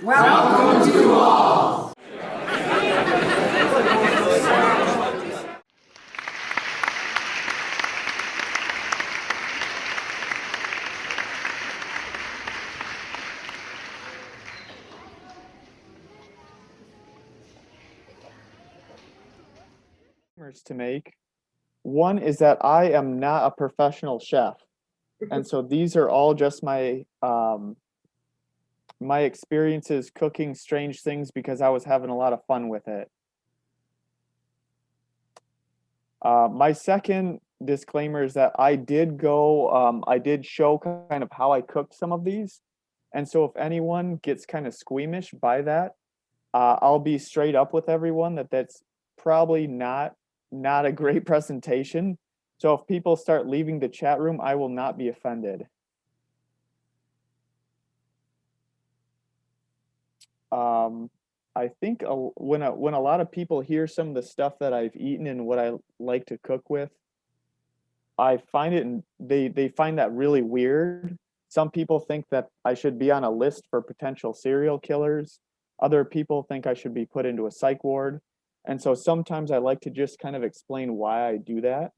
Welcome to all. To make. One is that I am not a professional chef, and so these are all just my my experiences cooking strange things because I was having a lot of fun with it. My second disclaimer is that I did show kind of how I cooked some of these, and so if anyone gets kind of squeamish by that, I'll be straight up with everyone that that's probably not a great presentation. So if people start leaving the chat room, I will not be offended. I think when a lot of people hear some of the stuff that I've eaten and what I like to cook with, I find it, they find that really weird. Some people think that I should be on a list for potential serial killers. Other people think I should be put into a psych ward. And so sometimes I like to just kind of explain why I do that.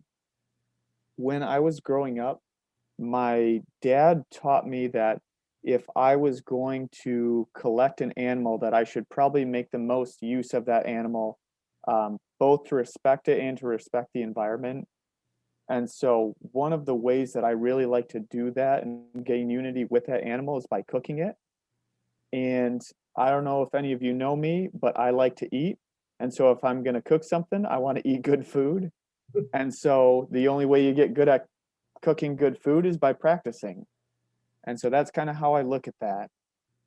When I was growing up, my dad taught me that if I was going to collect an animal, that I should probably make the most use of that animal, both to respect it and to respect the environment. And so one of the ways that I really like to do that and gain unity with that animal is by cooking it. And I don't know if any of you know me, but I like to eat. And so if I'm going to cook something, I want to eat good food. And so the only way you get good at cooking good food is by practicing. And so that's kind of how I look at that.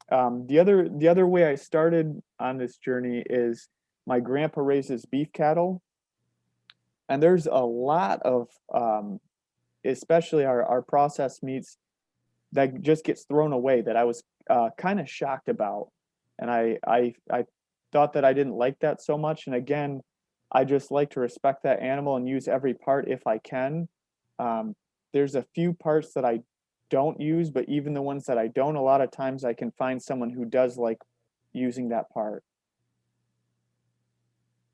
The other way I started on this journey is my grandpa raises beef cattle. And there's a lot of, especially our processed meats, that just gets thrown away that I was kind of shocked about. And I thought that I didn't like that so much. And again, I just like to respect that animal and use every part if I can. There's a few parts that I don't use, but even the ones that I don't, a lot of times I can find someone who does like using that part.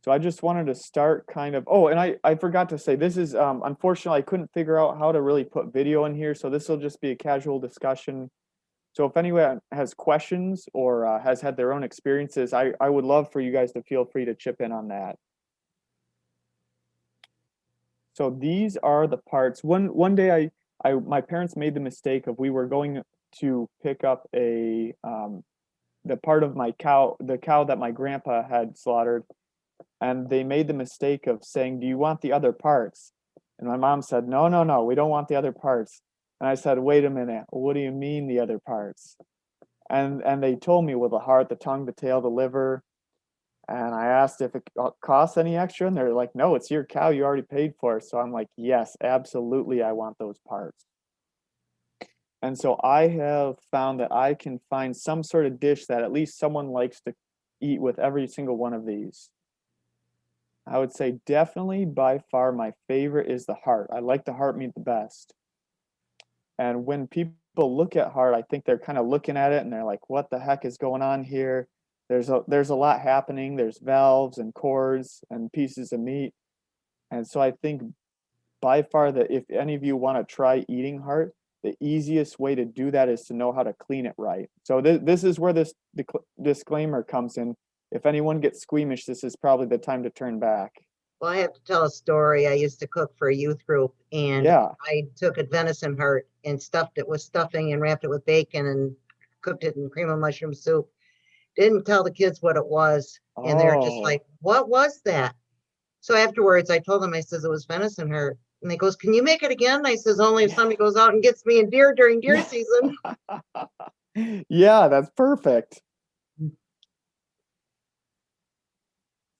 So I just wanted to start kind of, oh, and I forgot to say, this is, unfortunately, I couldn't figure out how to really put video in here. So this will just be a casual discussion. So if anyone has questions or has had their own experiences, I would love for you guys to feel free to chip in on that. So these are the parts. One day my parents made the mistake of, we were going to pick up the part of the cow that my grandpa had slaughtered. And they made the mistake of saying, "Do you want the other parts?" And my mom said, no, we don't want the other parts. And I said, "Wait a minute, what do you mean the other parts?" And they told me, well, the heart, the tongue, the tail, the liver. And I asked if it costs any extra, and they're like, "No, it's your cow, you already paid for it." So I'm like, yes, absolutely, I want those parts. And so I have found that I can find some sort of dish that at least someone likes to eat with every single one of these. I would say definitely by far my favorite is the heart. I like the heart meat the best. And when people look at heart, I think they're kind of looking at it and they're like, what the heck is going on here? There's a lot happening. There's valves and cords and pieces of meat. And so I think by far that if any of you want to try eating heart, the easiest way to do that is to know how to clean it right. So this is where this disclaimer comes in. If anyone gets squeamish, this is probably the time to turn back. Well, I have to tell a story. I used to cook for a youth group, and I took a venison heart and stuffed it with stuffing and wrapped it with bacon and cooked it in cream of mushroom soup. Didn't tell the kids what it was, and they're just like, "What was that?" So afterwards, I told them, I says, it was venison heart. And they goes, "Can you make it again?" I says, "Only if somebody goes out and gets me a deer during deer season." Yeah, that's perfect.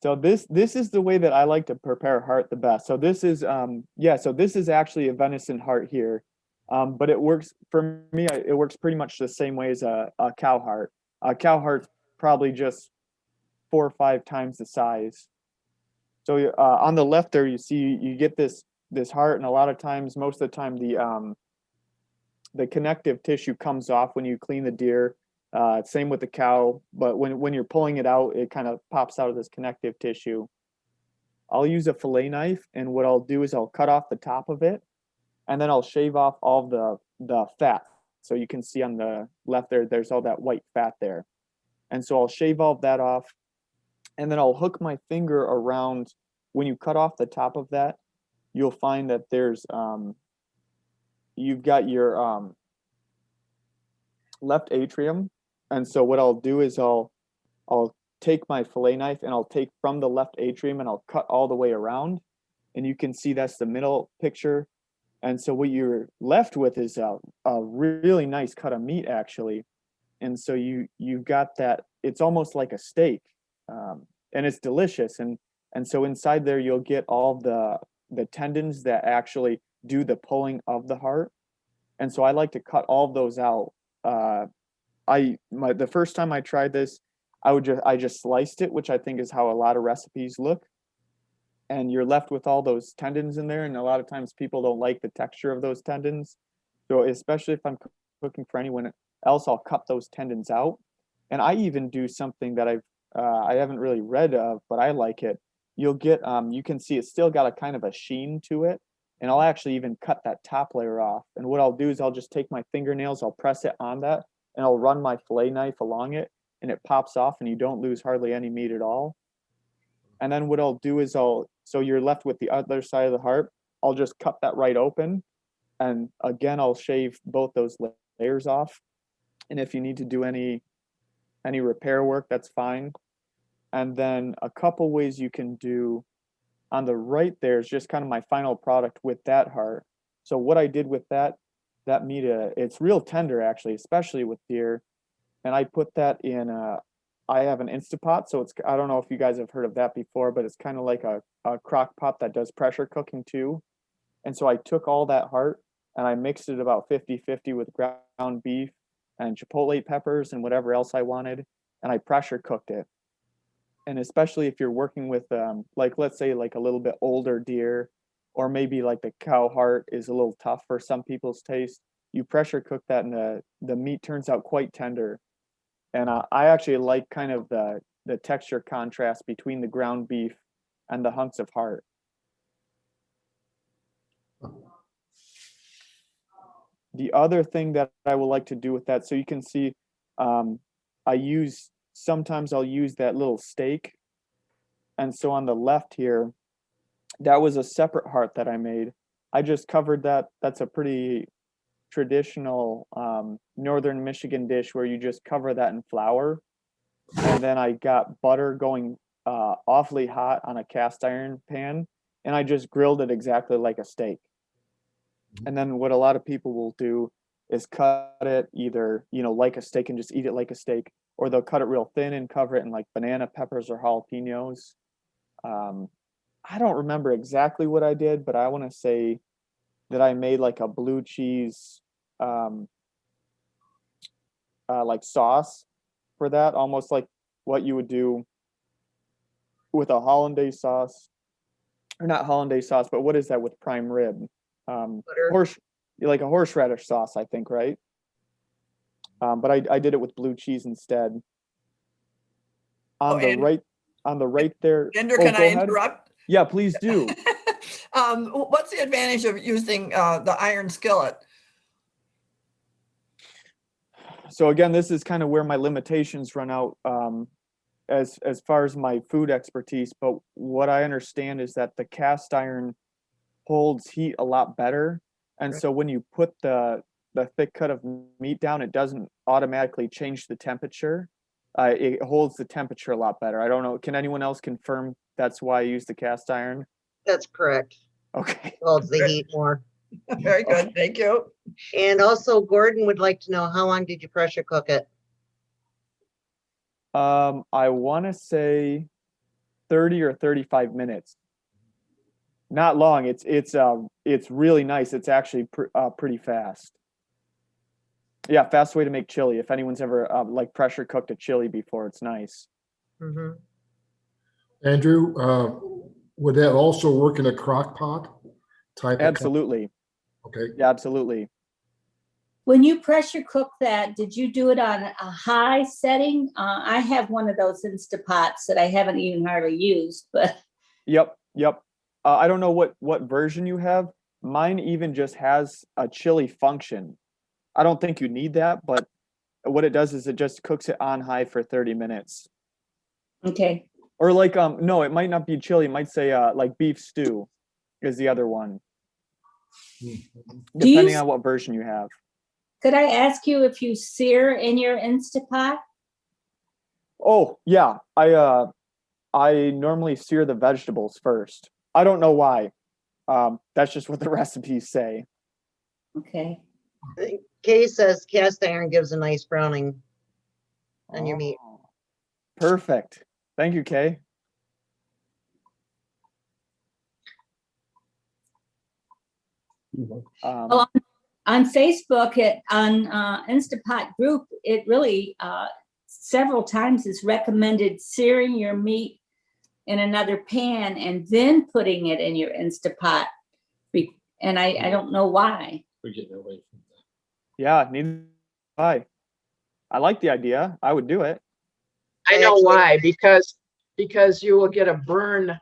So this is the way that I like to prepare heart the best. So this is so this is actually a venison heart here, but it works for me. It works pretty much the same way as a cow heart. A cow heart's probably just 4 or 5 times the size. So on the left there, you see you get this heart, and a lot of times, most of the time, the connective tissue comes off when you clean the deer. Same with the cow, but when you're pulling it out, it kind of pops out of this connective tissue. I'll use a fillet knife, and what I'll do is I'll cut off the top of it, and then I'll shave off all the fat. So you can see on the left there, there's all that white fat there. And so I'll shave all that off, and then I'll hook my finger around. When you cut off the top of that, you'll find that there's you've got your left atrium. And so what I'll do is I'll take my fillet knife, and I'll take from the left atrium, and I'll cut all the way around, and you can see that's the middle picture. And so what you're left with is a really nice cut of meat, actually. And so you've got that, it's almost like a steak, and it's delicious. And so inside there, you'll get all the tendons that actually do the pulling of the heart. And so I like to cut all of those out. The first time I tried this, I just sliced it, which I think is how a lot of recipes look. And you're left with all those tendons in there. And a lot of times people don't like the texture of those tendons. So especially if I'm cooking for anyone else, I'll cut those tendons out. And I even do something that I haven't really read of, but I like it. You'll get, you can see it's still got a kind of a sheen to it. And I'll actually even cut that top layer off. And what I'll do is I'll just take my fingernails, I'll press it on that, and I'll run my fillet knife along it, and it pops off, and you don't lose hardly any meat at all. And then what I'll do is so you're left with the other side of the heart. I'll just cut that right open. And again, I'll shave both those layers off. And if you need to do any repair work, that's fine. And then a couple ways you can do on the right there is just kind of my final product with that heart. So what I did with that meat, it's real tender, actually, especially with deer. And I put that in I have an Instapot, so I don't know if you guys have heard of that before, but it's kind of like a crock pot that does pressure cooking too. And so I took all that heart and I mixed it about 50-50 with ground beef and chipotle peppers and whatever else I wanted, and I pressure cooked it. And especially if you're working with like, let's say like a little bit older deer, or maybe like the cow heart is a little tough for some people's taste, you pressure cook that, and the meat turns out quite tender. And I actually like kind of the texture contrast between the ground beef and the hunks of heart. The other thing that I would like to do with that, so you can see, sometimes I'll use that little steak. And so on the left here, that was a separate heart that I made. I just covered that. That's a pretty traditional northern Michigan dish where you just cover that in flour. And then I got butter going awfully hot on a cast iron pan, and I just grilled it exactly like a steak. And then what a lot of people will do is cut it either, like a steak and just eat it like a steak, or they'll cut it real thin and cover it in like banana peppers or jalapenos. I don't remember exactly what I did, but I want to say that I made like a blue cheese like sauce for that, almost like what you would do with a hollandaise sauce, or not hollandaise sauce, but what is that with prime rib? Like a horseradish sauce, I think, right? But I did it with blue cheese instead. On the right there. Andrew, can I interrupt? Yeah, please do. What's the advantage of using the iron skillet? So again, this is kind of where my limitations run out as far as my food expertise. But what I understand is that the cast iron holds heat a lot better. And so when you put the thick cut of meat down, it doesn't automatically change the temperature. It holds the temperature a lot better. I don't know. Can anyone else confirm that's why I use the cast iron? That's correct. Okay. Holds the heat more. Very good. Okay. Thank you. And also, Gordon would like to know, how long did you pressure cook it? I want to say 30 or 35 minutes. Not long. It's really nice. It's actually pretty fast. Yeah, fast way to make chili. If anyone's ever like pressure cooked a chili before, it's nice. Mm-hmm. Andrew, would that also work in a crock pot type? Absolutely. Okay. Yeah, absolutely. When you pressure cook that, did you do it on a high setting? I have one of those Instapots that I haven't even hardly used, but. Yep. I don't know what version you have. Mine even just has a chili function. I don't think you need that, but what it does is it just cooks it on high for 30 minutes. Okay. Or like, no, it might not be chili. It might say like beef stew is the other one. Depending on what version you have. Could I ask you if you sear in your Instapot? Oh, yeah. I normally sear the vegetables first. I don't know why. That's just what the recipes say. Okay. Kay says cast iron gives a nice browning on your meat. Perfect. Thank you, Kay. Well, on Facebook, on Instapot group, it really several times is recommended searing your meat in another pan and then putting it in your Instapot. And I don't know why. We're getting away from that. Yeah, neither I like the idea. I would do it. I know why, because you will get a burn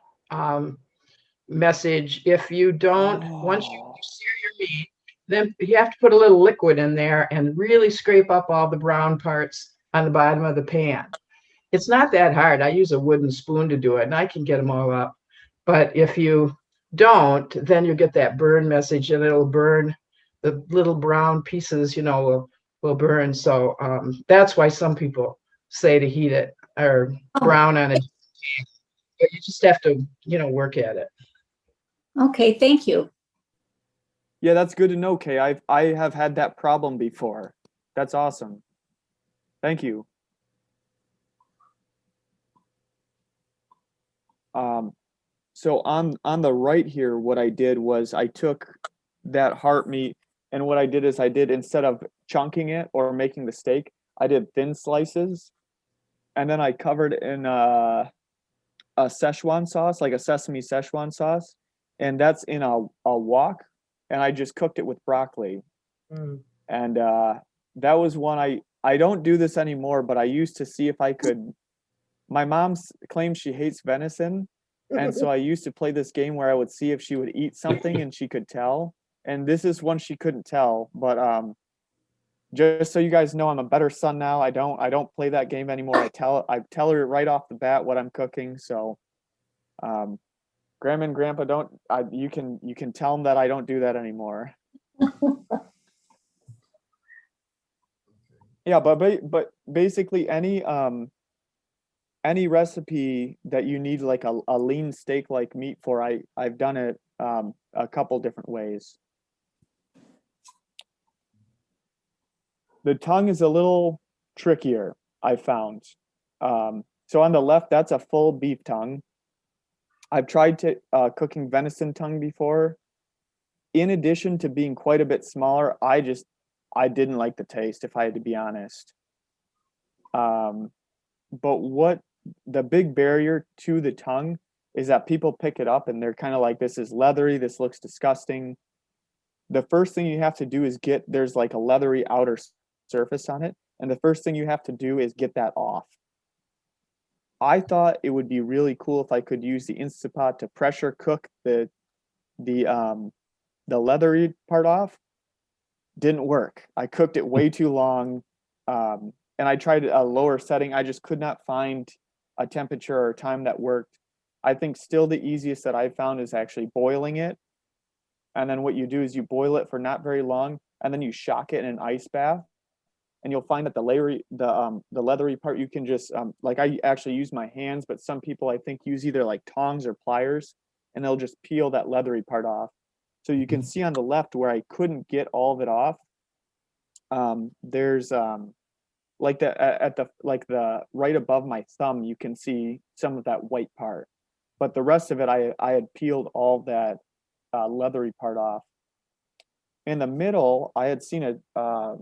message if you don't. Once you sear your meat, then you have to put a little liquid in there and really scrape up all the brown parts on the bottom of the pan. It's not that hard. I use a wooden spoon to do it, and I can get them all up. But if you don't, then you get that burn message, and it'll burn the little brown pieces, will burn. So that's why some people say to heat it or brown on it. But you just have to, work at it. Okay, thank you. Yeah, that's good to know, Kay. I have had that problem before. That's awesome. Thank you. So on the right here, what I did was I took that heart meat, and what I did is instead of chunking it or making the steak, I did thin slices, and then I covered in a Szechuan sauce, like a sesame Szechuan sauce, and that's in a wok, and I just cooked it with broccoli. And that was one I don't do this anymore, but I used to see if I could. My mom claims she hates venison, and so I used to play this game where I would see if she would eat something and she could tell. And this is one she couldn't tell, but just so you guys know, I'm a better son now. I don't play that game anymore. I tell her right off the bat what I'm cooking. So Grandma and Grandpa, you can tell them that I don't do that anymore. Yeah, but basically any recipe that you need like a lean steak like meat for, I've done it a couple different ways. The tongue is a little trickier, I found. So on the left, that's a full beef tongue. I've tried cooking venison tongue before. In addition to being quite a bit smaller, I didn't like the taste, if I had to be honest. But what the big barrier to the tongue is that people pick it up and they're kind of like, this is leathery, this looks disgusting. The first thing you have to do is there's like a leathery outer surface on it, and the first thing you have to do is get that off. I thought it would be really cool if I could use the Instapot to pressure cook the leathery part off. Didn't work. I cooked it way too long, and I tried a lower setting. I just could not find a temperature or time that worked. I think still the easiest that I've found is actually boiling it. And then what you do is you boil it for not very long, and then you shock it in an ice bath. And you'll find that the leathery part, you can just like I actually use my hands, but some people I think use either like tongs or pliers, and they'll just peel that leathery part off. So you can see on the left where I couldn't get all of it off. There's like the right above my thumb, you can see some of that white part, but the rest of it I had peeled all that leathery part off. In the middle, I had seen a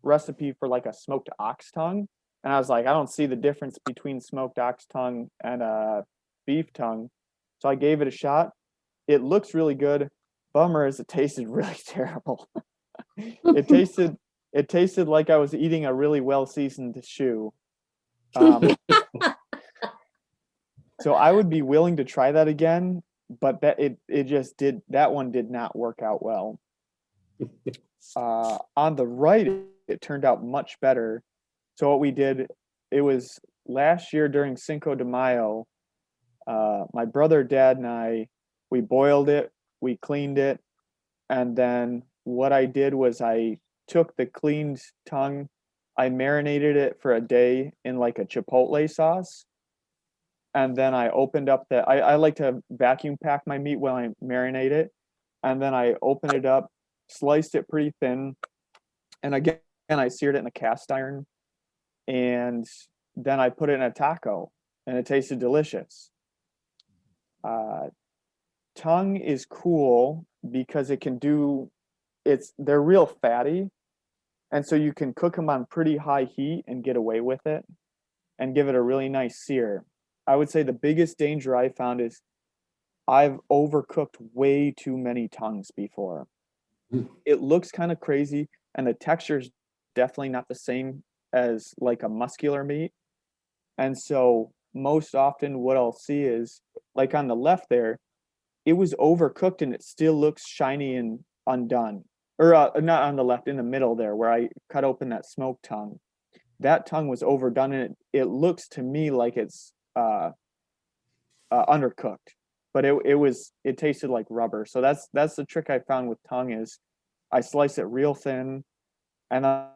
recipe for like a smoked ox tongue, and I was like, I don't see the difference between smoked ox tongue and a beef tongue, so I gave it a shot. It looks really good. Bummer is it tasted really terrible. It tasted like I was eating a really well-seasoned shoe. So I would be willing to try that again, but that one did not work out well. On the right, it turned out much better. So what we did, it was last year during Cinco de Mayo. My brother, dad, and I, we boiled it, we cleaned it, and then what I did was I took the cleaned tongue, I marinated it for a day in like a chipotle sauce, and then I opened up I like to vacuum pack my meat when I marinate it, and then I opened it up, sliced it pretty thin, and again I seared it in a cast iron, and then I put it in a taco, and it tasted delicious. Tongue is cool because they're real fatty, and so you can cook them on pretty high heat and get away with it and give it a really nice sear. I would say the biggest danger I found is I've overcooked way too many tongues before. It looks kind of crazy, and the texture is definitely not the same as like a muscular meat. And so most often what I'll see is, like on the left there, it was overcooked and it still looks shiny and undone. Or not on the left, in the middle there where I cut open that smoked tongue. That tongue was overdone, and it looks to me like it's undercooked, but it tasted like rubber. So that's the trick I found with tongue is I slice it real thin, and then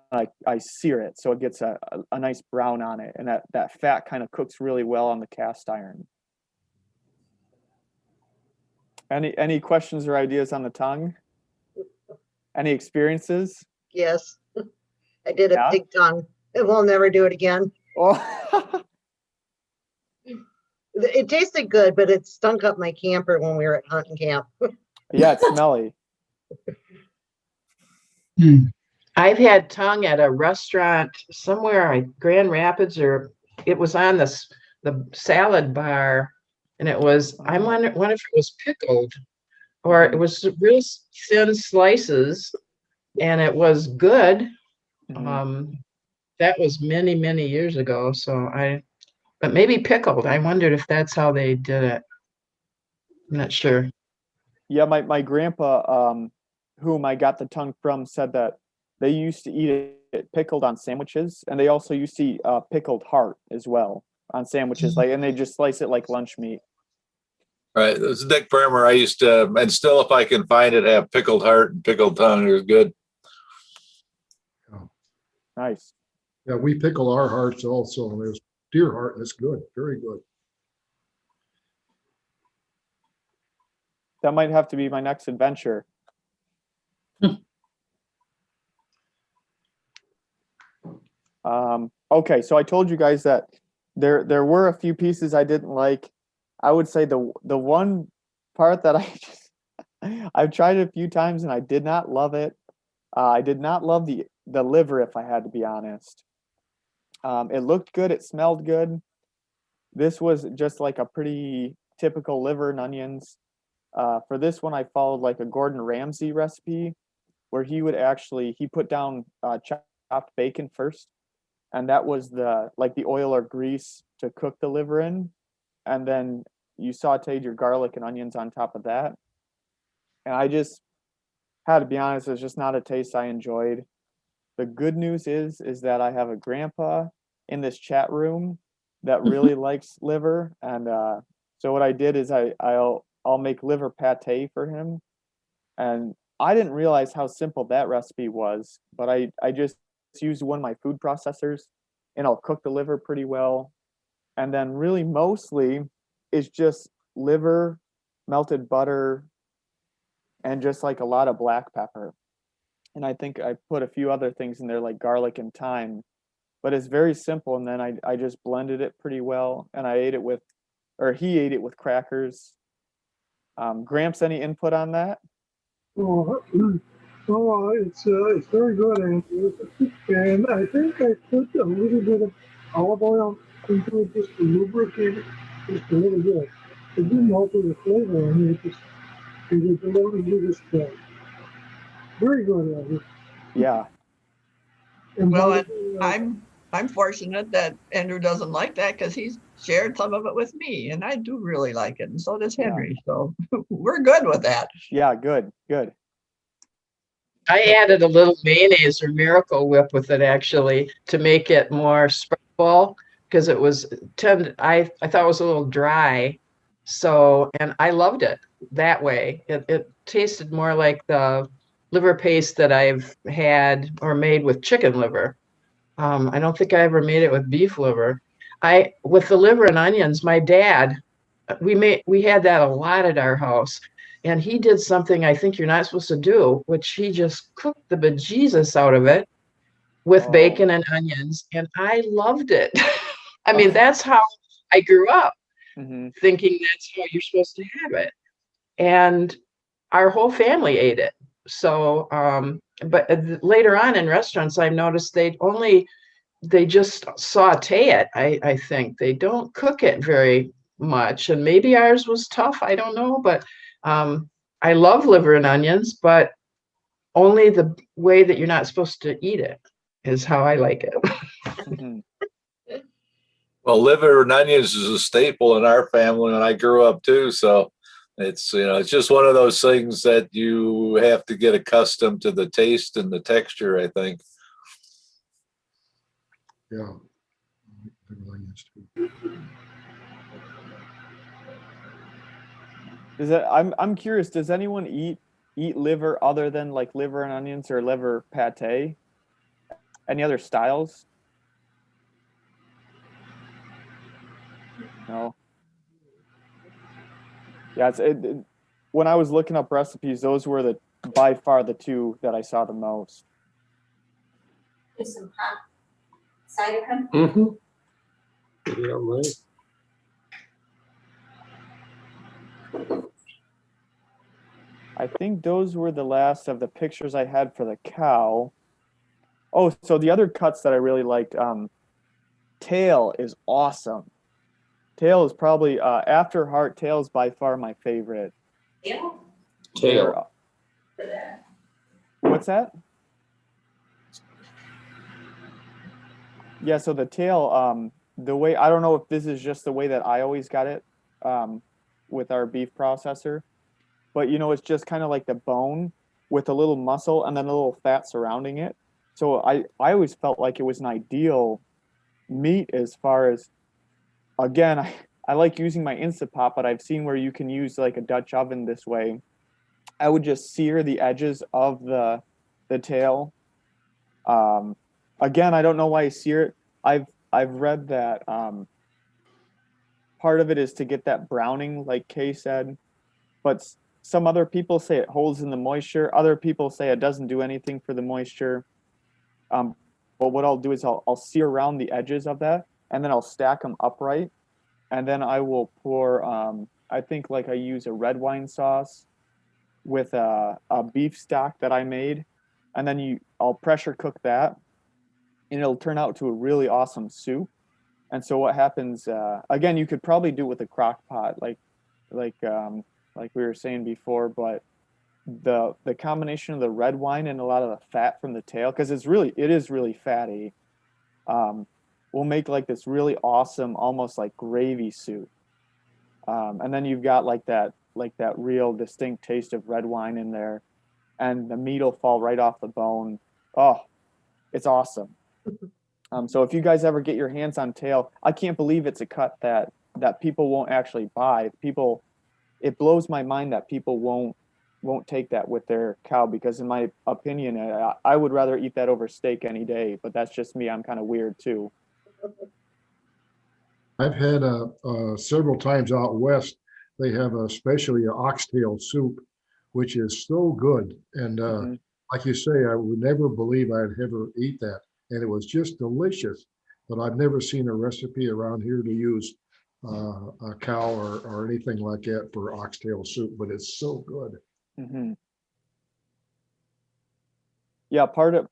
I sear it so it gets a nice brown on it, and that fat kind of cooks really well on the cast iron. Any questions or ideas on the tongue? Any experiences? Yes, I did a pig tongue. And we'll never do it again. Oh. It tasted good, but it stunk up my camper when we were at hunting camp. Yeah, it's smelly. I've had tongue at a restaurant somewhere, Grand Rapids, or it was on the salad bar, and it was, I wonder if it was pickled, or it was real thin slices, and it was good. That was many, many years ago. But maybe pickled. I wondered if that's how they did it. I'm not sure. Yeah, my grandpa, whom I got the tongue from, said that they used to eat it pickled on sandwiches, and they also used to eat pickled heart as well on sandwiches, and they just slice it like lunch meat. Right. This is Dick Farmer. I used to, and still, if I can find it, have pickled heart and pickled tongue. It was good. Oh. Nice. Yeah, we pickle our hearts also. And there's deer heart, and it's good, very good. That might have to be my next adventure. Okay, so I told you guys that there were a few pieces I didn't like. I would say the one part that I've tried it a few times and I did not love it. I did not love the liver, if I had to be honest. It looked good, it smelled good. This was just like a pretty typical liver and onions. For this one, I followed like a Gordon Ramsay recipe where he put down chopped bacon first, and that was the oil or grease to cook the liver in, and then you sauteed your garlic and onions on top of that. And I just had to be honest, it's just not a taste I enjoyed. The good news is that I have a grandpa in this chat room that really likes liver, and so what I did is I'll make liver pate for him, and I didn't realize how simple that recipe was, but I just used one of my food processors, and I'll cook the liver pretty well, and then really mostly it's just liver, melted butter, and just like a lot of black pepper. And I think I put a few other things in there like garlic and thyme, but it's very simple. And then I just blended it pretty well, and he ate it with crackers. Gramps, any input on that? Oh, it's very good, and I think I put a little bit of olive oil into it just to lubricate it, just a little bit. It didn't alter the flavor, it delivered you this very good. Yeah. And Well, by and the way, I'm fortunate that Andrew doesn't like that because he's shared some of it with me, and I do really like it, and so does Yeah. Henry. So we're good with that. Yeah, good, good. I added a little mayonnaise or Miracle Whip with it actually to make it more spreadable because it was I thought it was a little dry. So, and I loved it that way. It tasted more like the liver paste that I've had or made with chicken liver. I don't think I ever made it with beef liver. With the liver and onions, my dad, we had that a lot at our house. And he did something I think you're not supposed to do, which he just cooked the bejesus out of it with bacon and onions. And I loved it. I mean, that's how I grew up, thinking that's how you're supposed to have it. And our whole family ate it. So, but later on in restaurants, I've noticed they just saute it. I think they don't cook it very much. And maybe ours was tough. I don't know, but I love liver and onions, but only the way that you're not supposed to eat it is how I like it. Well, liver and onions is a staple in our family, and I grew up too. So it's, it's just one of those things that you have to get accustomed to the taste and the texture, I think. Yeah. I'm curious, does anyone eat liver other than like liver and onions or liver pate? Any other styles? No. Yeah, when I was looking up recipes, those were by far the two that I saw the most. There's some hot cider come. Mm-hmm. Yeah, right. I think those were the last of the pictures I had for the cow. Oh, so the other cuts that I really liked, tail is awesome. Tail is probably, after heart, tail is by far my favorite. Yeah. Tail. What's that? Yeah, so the tail, the way, I don't know if this is just the way that I always got it with our beef processor, but it's just kind of like the bone with a little muscle and then a little fat surrounding it. So I always felt like it was an ideal meat as far as, again, I like using my Instapot, but I've seen where you can use like a Dutch oven this way. I would just sear the edges of the tail. Again, I don't know why I sear it. I've read that part of it is to get that browning, like Kay said, but some other people say it holds in the moisture. Other people say it doesn't do anything for the moisture. But what I'll do is I'll sear around the edges of that, and then I'll stack them upright, and then I will pour. I think like I use a red wine sauce with a beef stock that I made, and then I'll pressure cook that, and it'll turn out to a really awesome soup. And so what happens? Again, you could probably do it with a crock pot, like we were saying before, but the combination of the red wine and a lot of the fat from the tail, because it is really fatty, will make like this really awesome, almost like gravy soup. And then you've got like that real distinct taste of red wine in there, and the meat will fall right off the bone. Oh, it's awesome. So if you guys ever get your hands on tail, I can't believe it's a cut that people won't actually buy. It blows my mind that people won't take that with their cow, because in my opinion, I would rather eat that over steak any day, but that's just me. I'm kind of weird too. I've had several times out west, they have especially an oxtail soup, which is so good. And like you say, I would never believe I'd ever eat that. And it was just delicious. But I've never seen a recipe around here to use a cow or anything like that for oxtail soup, but it's so good. Mm-hmm. Yeah, part of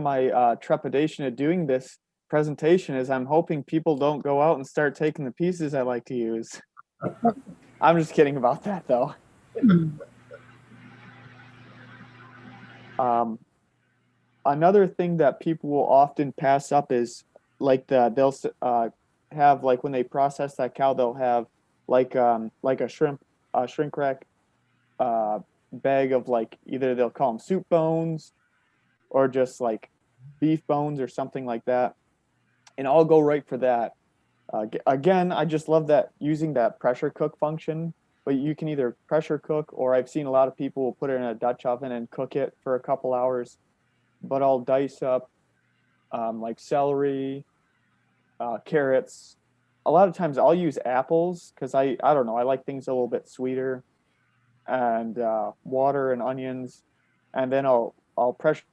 my trepidation of doing this presentation is I'm hoping people don't go out and start taking the pieces I like to use. I'm just kidding about that though. Another thing that people will often pass up is like they'll have, like, when they process that cow, they'll have like a shrink rack bag of, like, either they'll call them soup bones or just like beef bones or something like that, and I'll go right for that. Again, I just love that, using that pressure cook function. But you can either pressure cook, or I've seen a lot of people will put it in a Dutch oven and cook it for a couple hours. But I'll dice up like celery, carrots. A lot of times I'll use apples because I don't know, I like things a little bit sweeter, and water and onions, and then I'll pressure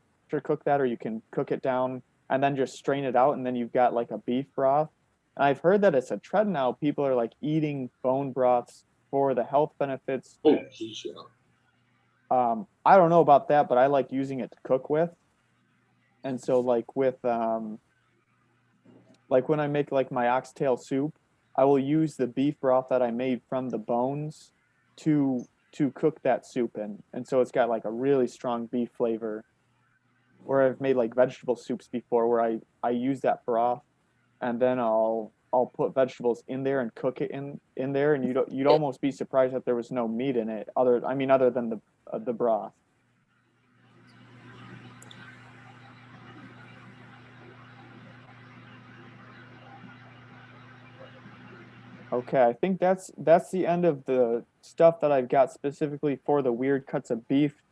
cook that, or you can cook it down and then just strain it out, and then you've got like a beef broth. And I've heard that it's a trend now. People are like eating bone broths for the health benefits. Oh, geez, yeah. I don't know about that, but I like using it to cook with. And so like with like when I make like my oxtail soup, I will use the beef broth that I made from the bones to cook that soup in. And so it's got like a really strong beef flavor. Or I've made like vegetable soups before where I use that broth, and then I'll put vegetables in there and cook it in there, and you'd almost be surprised that there was no meat in it other than the broth. Okay, I think that's the end of the stuff that I've got specifically for the weird cuts of beef.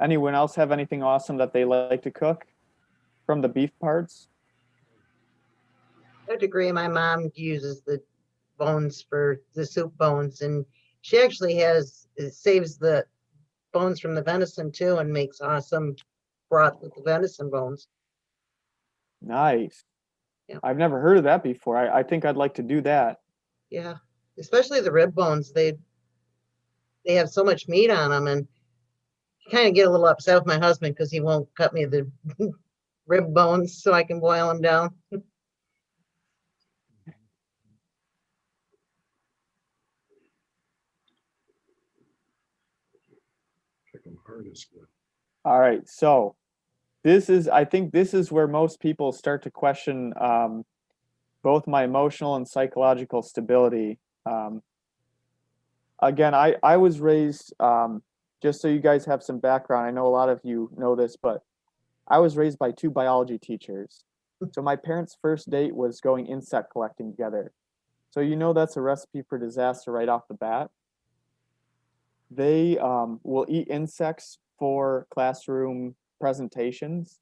Anyone else have anything awesome that they like to cook from the beef parts? To a degree, my mom uses the bones for the soup bones, and she actually saves the bones from the venison too and makes awesome broth with the venison bones. Nice. Yeah. I've never heard of that before. I think I'd like to do that. Yeah, especially the rib bones. They have so much meat on them, and I kind of get a little upset with my husband because he won't cut me the rib bones so I can boil them down. All right, so I think this is where most people start to question both my emotional and psychological stability. Again, I was raised, just so you guys have some background, I know a lot of you know this, but I was raised by 2 biology teachers. So my parents' first date was going insect collecting together. So that's a recipe for disaster right off the bat. They will eat insects for classroom presentations.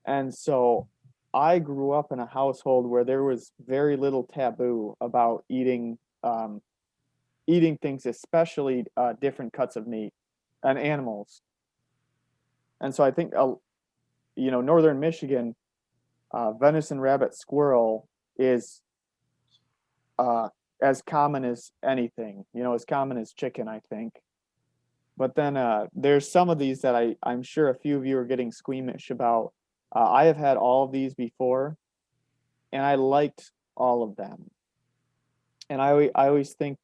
And so I grew up in a household where there was very little taboo about eating things, especially different cuts of meat and animals. And so I think, northern Michigan, venison, rabbit, squirrel is as common as anything, as common as chicken, I think. But then there's some of these that I'm sure a few of you are getting squeamish about. I have had all of these before, and I liked all of them. And I always think,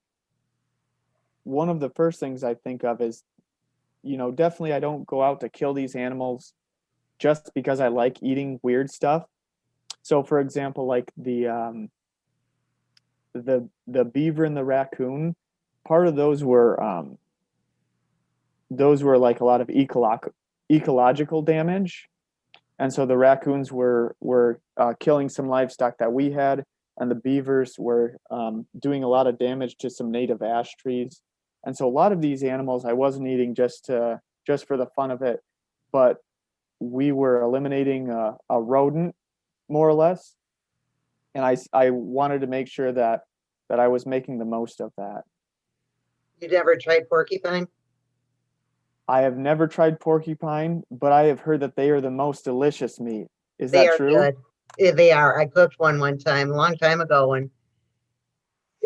one of the first things I think of is, definitely I don't go out to kill these animals just because I like eating weird stuff. So for example, like the beaver and the raccoon, part of those were like a lot of ecological damage. And so the raccoons were killing some livestock that we had, and the beavers were doing a lot of damage to some native ash trees. And so a lot of these animals I wasn't eating just for the fun of it, but we were eliminating a rodent, more or less. And I wanted to make sure that I was making the most of that. You never tried porcupine? I have never tried porcupine, but I have heard that they are the most delicious meat. Is that true? They are good. Yeah, they are. I cooked one time, a long time ago, and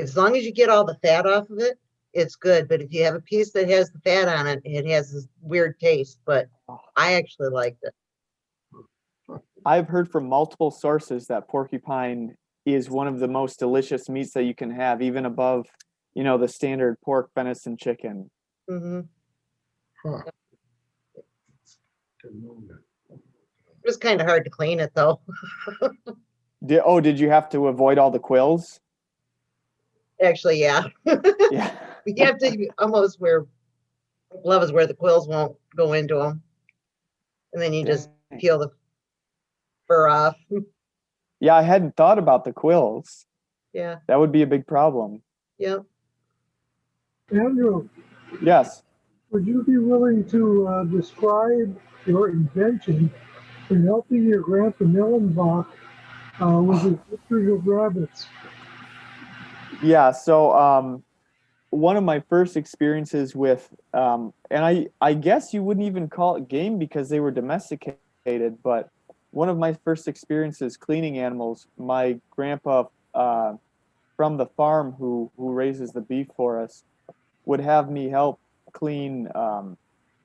as long as you get all the fat off of it, it's good. But if you have a piece that has the fat on it, it has this weird taste, but I actually liked it. I've heard from multiple sources that porcupine is one of the most delicious meats that you can have, even above, the standard pork, venison, chicken. Mm-hmm. Huh. It was kind of hard to clean it though. Did you have to avoid all the quills? Actually, yeah. Yeah. You have to almost wear gloves where the quills won't go into them. And then you just peel the fur off. Yeah, I hadn't thought about the quills. Yeah. That would be a big problem. Yep. Andrew, Yes. would you be willing to describe your invention in helping your grandpa Millenbach with his pictures of rabbits? Yeah, so one of my first experiences with, and I guess you wouldn't even call it game because they were domesticated, but one of my first experiences cleaning animals, my grandpa from the farm who raises the beef for us would have me help clean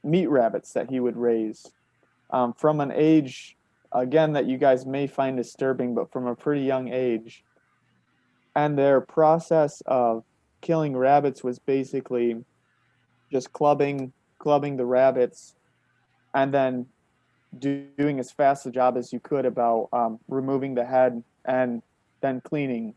meat rabbits that he would raise from an age, again, that you guys may find disturbing, but from a pretty young age. And their process of killing rabbits was basically just clubbing the rabbits and then doing as fast a job as you could about removing the head and then cleaning.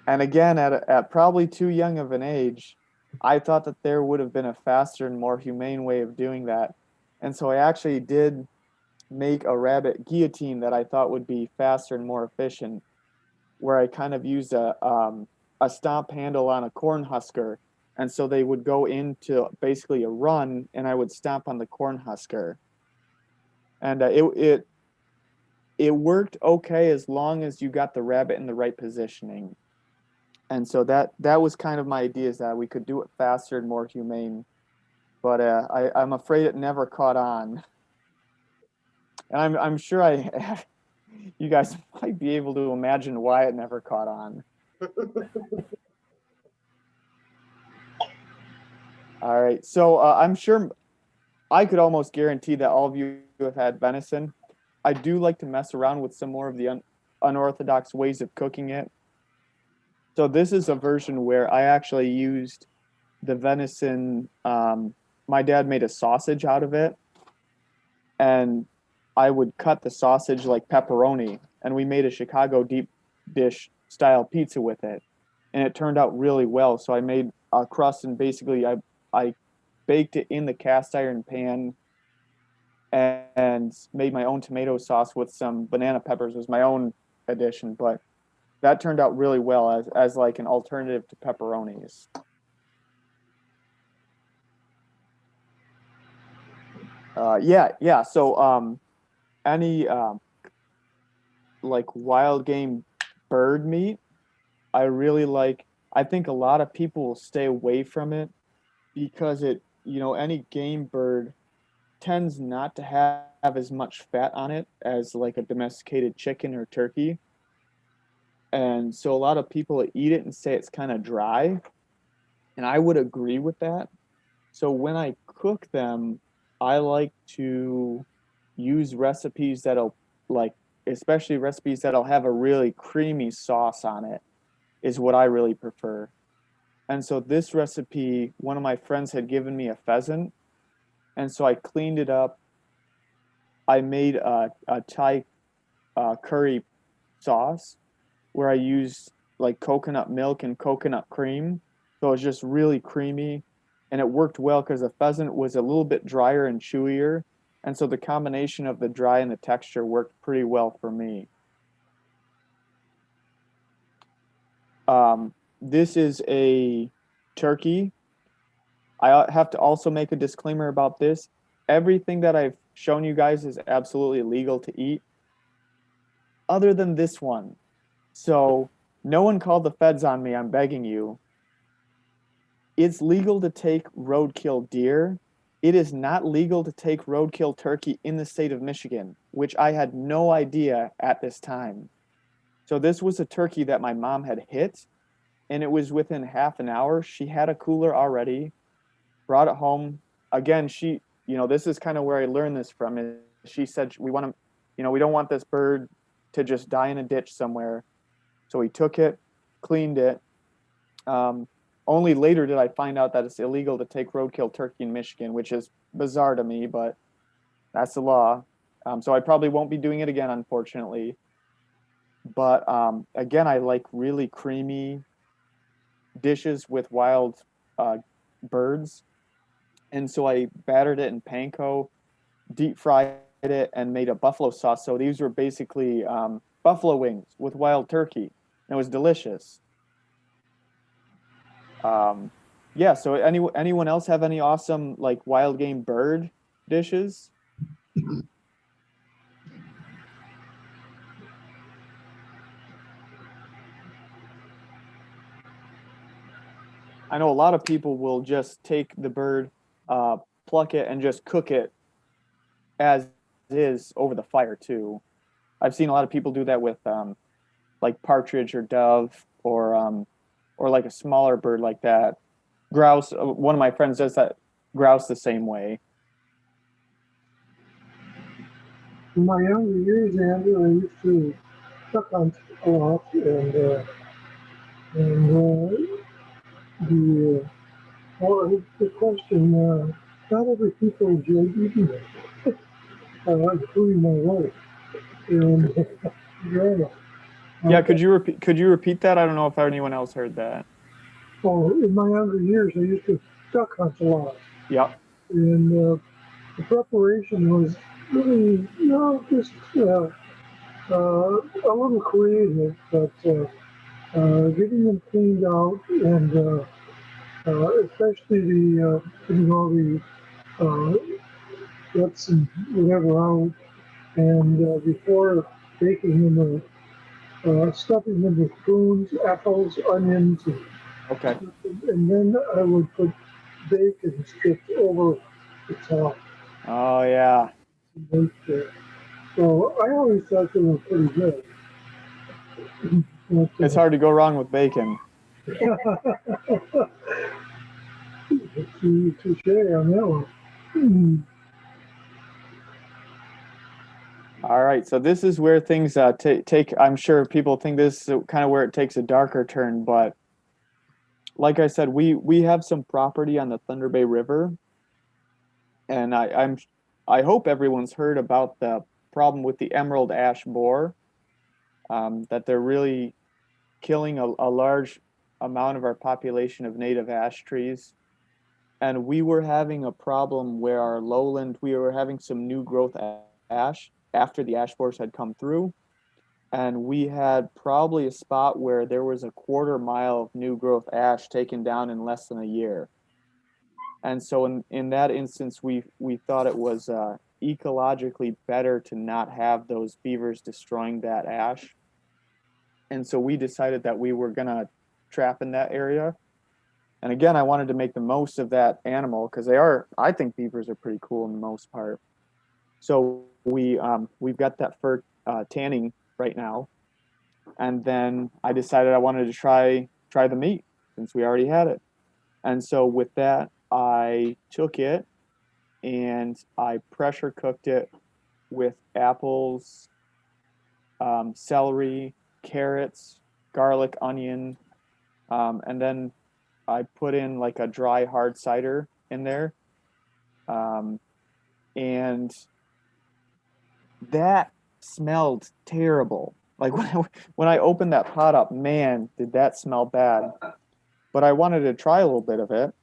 And again, at probably too young of an age, I thought that there would have been a faster and more humane way of doing that. And so I actually did make a rabbit guillotine that I thought would be faster and more efficient, where I kind of used a stomp handle on a corn husker. And so they would go into basically a run and I would stomp on the corn husker. And it worked okay as long as you got the rabbit in the right positioning. And so that was kind of my idea, is that we could do it faster and more humane. But I'm afraid it never caught on. And I'm sure you guys might be able to imagine why it never caught on. All right, so I'm sure I could almost guarantee that all of you have had venison. I do like to mess around with some more of the unorthodox ways of cooking it. So this is a version where I actually used the venison. My dad made a sausage out of it, and I would cut the sausage like pepperoni, and we made a Chicago deep dish style pizza with it, and it turned out really well. So I made a crust, and basically I baked it in the cast iron pan and made my own tomato sauce with some banana peppers. It was my own addition, but that turned out really well as like an alternative to pepperonis. Yeah. So any like wild game bird meat, I really like. I think a lot of people will stay away from it because any game bird tends not to have as much fat on it as like a domesticated chicken or turkey. And so a lot of people eat it and say it's kind of dry. And I would agree with that. So when I cook them, I like to use recipes that'll especially recipes that'll have a really creamy sauce on it is what I really prefer. And so this recipe, one of my friends had given me a pheasant. And so I cleaned it up. I made a Thai curry sauce where I used like coconut milk and coconut cream. So it was just really creamy, and it worked well because the pheasant was a little bit drier and chewier. And so the combination of the dry and the texture worked pretty well for me. This is a turkey. I have to also make a disclaimer about this. Everything that I've shown you guys is absolutely legal to eat, other than this one. So no one called the feds on me, I'm begging you. It's legal to take roadkill deer. It is not legal to take roadkill turkey in the state of Michigan, which I had no idea at this time. So this was a turkey that my mom had hit, and it was within half an hour. She had a cooler already, brought it home. Again, this is kind of where I learned this from. She said, we don't want this bird to just die in a ditch somewhere. So we took it, cleaned it. Only later did I find out that it's illegal to take roadkill turkey in Michigan, which is bizarre to me, but That's the law. So I probably won't be doing it again, unfortunately. But again, I like really creamy dishes with wild birds. And so I battered it in panko, deep fried it, and made a buffalo sauce. So these were basically buffalo wings with wild turkey. And it was delicious. Yeah, so anyone else have any awesome like wild game bird dishes? I know a lot of people will just take the bird, pluck it, and just cook it as is over the fire too. I've seen a lot of people do that with like partridge or dove or like a smaller bird like that. Grouse. One of my friends does that grouse the same way. In my younger years, Andrew, I used to duck hunt a lot, and the question, not every people enjoy eating it, including my wife and grandma. Yeah, could you repeat that? I don't know if anyone else heard that. Well, in my younger years, I used to duck hunt a lot. Yeah. And the preparation was really, just a little creative, but getting them cleaned out and especially getting all the guts and whatever out, and before baking them, stuffing them with prunes, apples, onions, Okay. and then I would put bacon strips over the top. Oh yeah. So I always thought they were pretty good. It's hard to go wrong with bacon. Touche on that one. All right, so this is where things take. I'm sure people think this is kind of where it takes a darker turn, but like I said, we have some property on the Thunder Bay River, and I hope everyone's heard about the problem with the emerald ash borer, that they're really killing a large amount of our population of native ash trees. And we were having a problem where our lowland, we were having some new growth ash after the ash borers had come through. And we had probably a spot where there was a 1/4 mile of new growth ash taken down in less than a year. And so in that instance, we thought it was ecologically better to not have those beavers destroying that ash. And so we decided that we were going to trap in that area. And again, I wanted to make the most of that animal because I think beavers are pretty cool in the most part. So we've got that fur tanning right now. And then I decided I wanted to try the meat since we already had it. And so with that, I took it and I pressure cooked it with apples, celery, carrots, garlic, onion, and then I put in like a dry hard cider in there. And that smelled terrible. Like when I opened that pot up, man, did that smell bad. But I wanted to try a little bit of it,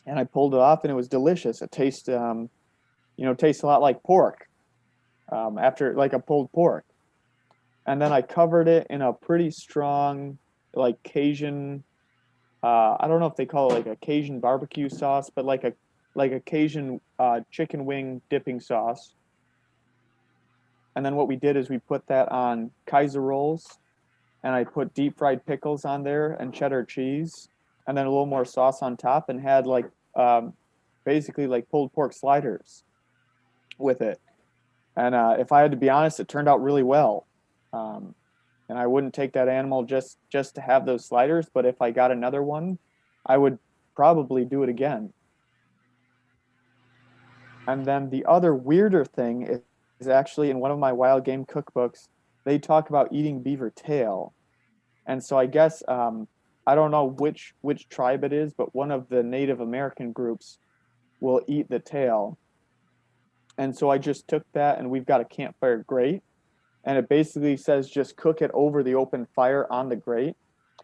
and I pulled it off, and it was delicious. It tastes a lot like pork, after like a pulled pork. And then I covered it in a pretty strong, like Cajun, I don't know if they call it like a Cajun barbecue sauce, but like a Cajun chicken wing dipping sauce. And then what we did is we put that on Kaiser rolls, and I put deep fried pickles on there and cheddar cheese, and then a little more sauce on top, and had like basically like pulled pork sliders with it. And if I had to be honest, it turned out really well. And I wouldn't take that animal just to have those sliders, but if I got another one, I would probably do it again. And then the other weirder thing is actually in one of my wild game cookbooks, they talk about eating beaver tail. And so I guess, I don't know which tribe it is, but one of the Native American groups will eat the tail. And so I just took that, and we've got a campfire grate, and it basically says just cook it over the open fire on the grate.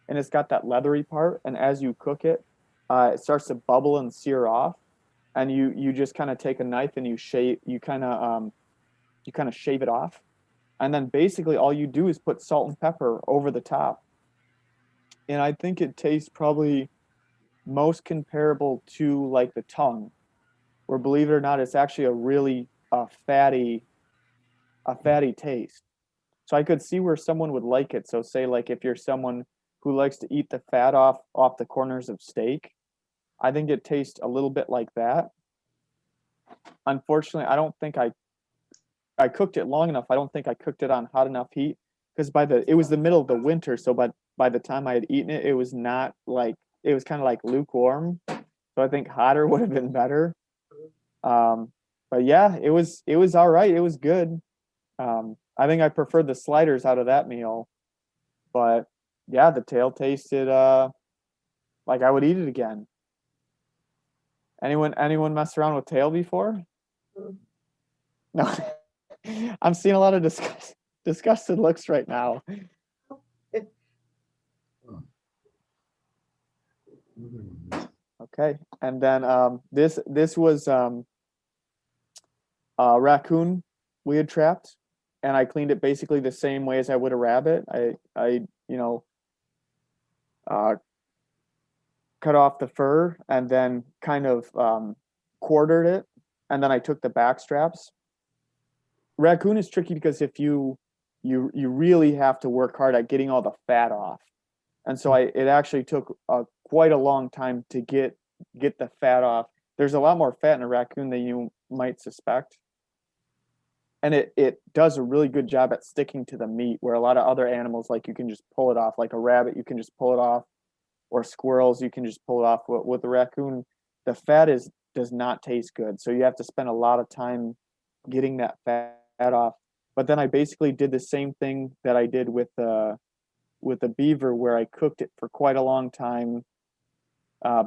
And it's got that leathery part. And as you cook it, it starts to bubble and sear off. And you just kind of take a knife and you kind of shave it off. And then basically all you do is put salt and pepper over the top. And I think it tastes probably most comparable to like the tongue, where, believe it or not, it's actually a really fatty taste. So I could see where someone would like it. So say like if you're someone who likes to eat the fat off the corners of steak, I think it tastes a little bit like that. Unfortunately, I don't think I cooked it long enough. I don't think I cooked it on hot enough heat, because it was the middle of the winter. So by the time I had eaten it, it was not like, it was kind of like lukewarm. So I think hotter would have been better. But yeah, it was all right. It was good. I think I preferred the sliders out of that meal, but yeah, the tail tasted like I would eat it again. Anyone messed around with tail before? No. I'm seeing a lot of disgusted looks right now. Okay, and then this was raccoon we had trapped, and I cleaned it basically the same way as I would a rabbit. I cut off the fur and then kind of quartered it, and then I took the back straps. Raccoon is tricky because if you really have to work hard at getting all the fat off, and so it actually took quite a long time to get the fat off. There's a lot more fat in a raccoon than you might suspect, and it does a really good job at sticking to the meat, where a lot of other animals, like, you can just pull it off. Like a rabbit, you can just pull it off, or squirrels, you can just pull it off. With the raccoon, the fat does not taste good, so you have to spend a lot of time getting that fat off. But then I basically did the same thing that I did with the beaver, where I cooked it for quite a long time.